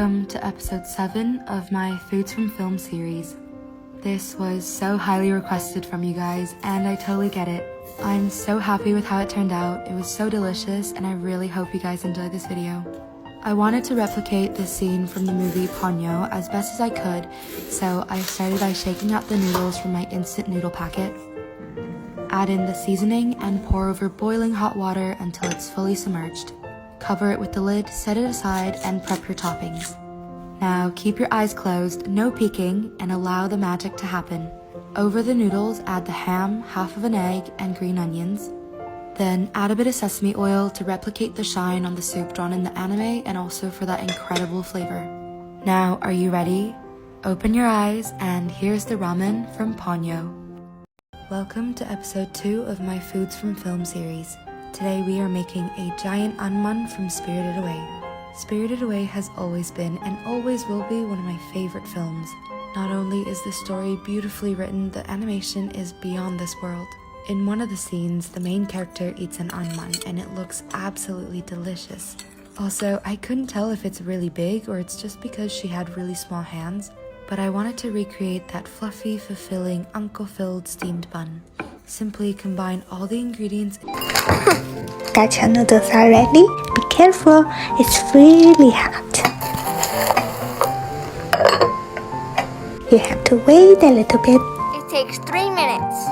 Welcome to episode 7 of my Foods from Film series. This was so highly requested from you guys, and I totally get it. I'm so happy with how it turned out. It was so delicious, and I really hope you guys enjoyed this video. I wanted to replicate this scene from the movie Ponyo as best as I could, so I started by shaking out the noodles from my instant noodle packet. Add in the seasoning and pour over boiling hot water until it's fully submerged. Cover it with the lid, set it aside, and prep your toppings. Now keep your eyes closed, no peeking, and allow the magic to happen. Over the noodles, add the ham, half of an egg, and green onions. Then add a bit of sesame oil to replicate the shine on the soup drawn in the anime and also for that incredible flavor. Now, are you ready? Open your eyes, and here's the ramen from Ponyo. Welcome to episode 2 of my Foods from Film series. Today we are making a giant anman from Spirited Away. Spirited Away has always been and always will be one of my favorite films. Not only is the story beautifully written, the animation is beyond this world. In one of the scenes, the main character eats an anman and it looks absolutely delicious. Also, I couldn't tell if it's really big or it's just because she had really small hands, but I wanted to recreate that fluffy, fulfilling, uncle-filled steamed bun. Simply combine all the ingredients. Gacha noodles are ready. Be careful, it's really hot. You have to wait a little bit. It takes 3 minutes.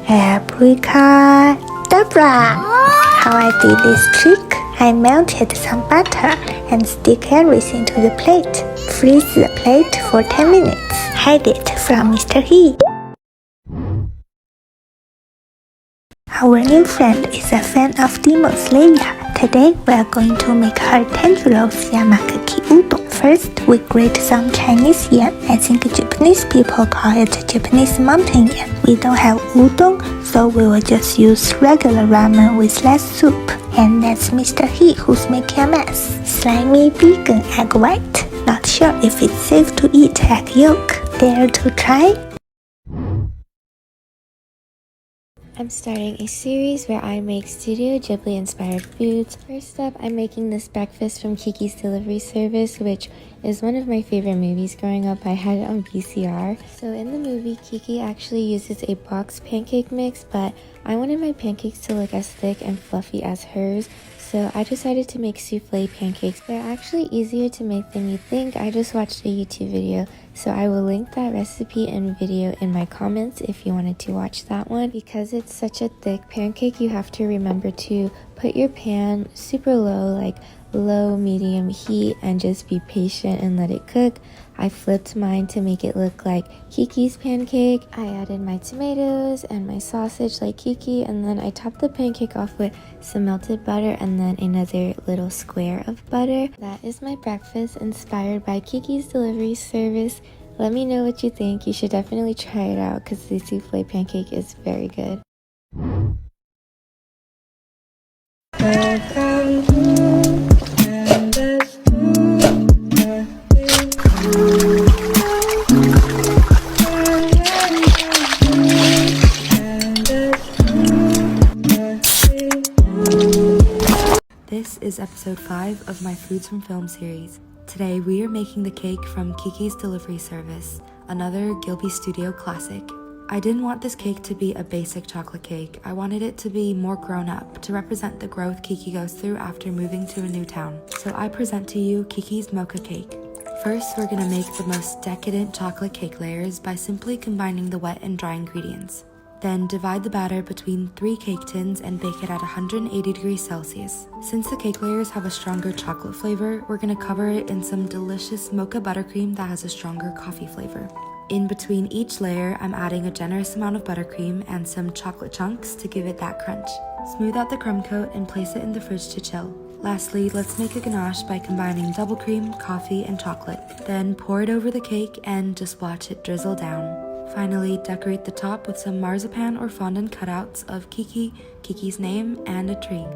Abracadabra! How I did this trick? I melted some butter and stick everything to the plate. Freeze the plate for 10 minutes. Hide it from Mr. He. Our new friend is a fan of Demon Slayer. Today we are going to make her Tanjiro's yamakaki udon. First, we grate some Chinese yam. I think Japanese people call it Japanese mountain yam. We don't have udon, so we will just use regular ramen with less soup. And that's Mr. He who's making a mess. Slimy vegan egg white. Not sure if it's safe to eat egg yolk. Dare to try? I'm starting a series where I make Studio Ghibli inspired foods. First up, I'm making this breakfast from Kiki's Delivery Service, which is one of my favorite movies growing up. I had it on VCR. So in the movie, Kiki actually uses a boxed pancake mix, but I wanted my pancakes to look as thick and fluffy as hers. So I decided to make souffle pancakes. They're actually easier to make than you think. I just watched a YouTube video, so I will link that recipe and video in my comments if you wanted to watch that one. Because it's such a thick pancake, you have to remember to put your pan super low, like low medium heat, and just be patient and let it cook. I flipped mine to make it look like Kiki's pancake. I added my tomatoes and my sausage like Kiki, and then I topped the pancake off with some melted butter and then another little square of butter. That is my breakfast inspired by Kiki's Delivery Service. Let me know what you think. You should definitely try it out because the souffle pancake is very good. This is episode 5 of my Foods from Film series. Today we are making the cake from Kiki's Delivery Service, another Ghibli Studio classic. I didn't want this cake to be a basic chocolate cake. I wanted it to be more grown up, to represent the growth Kiki goes through after moving to a new town. So I present to you Kiki's mocha cake. First, we're gonna make the most decadent chocolate cake layers by simply combining the wet and dry ingredients. Then divide the batter between 3 cake tins and bake it at 180 degrees Celsius. Since the cake layers have a stronger chocolate flavor, we're gonna cover it in some delicious mocha buttercream that has a stronger coffee flavor. In between each layer, I'm adding a generous amount of buttercream and some chocolate chunks to give it that crunch. Smooth out the crumb coat and place it in the fridge to chill. Lastly, let's make a ganache by combining double cream, coffee, and chocolate. Then pour it over the cake and just watch it drizzle down. Finally, decorate the top with some marzipan or fondant cutouts of Kiki, Kiki's name, and a tree.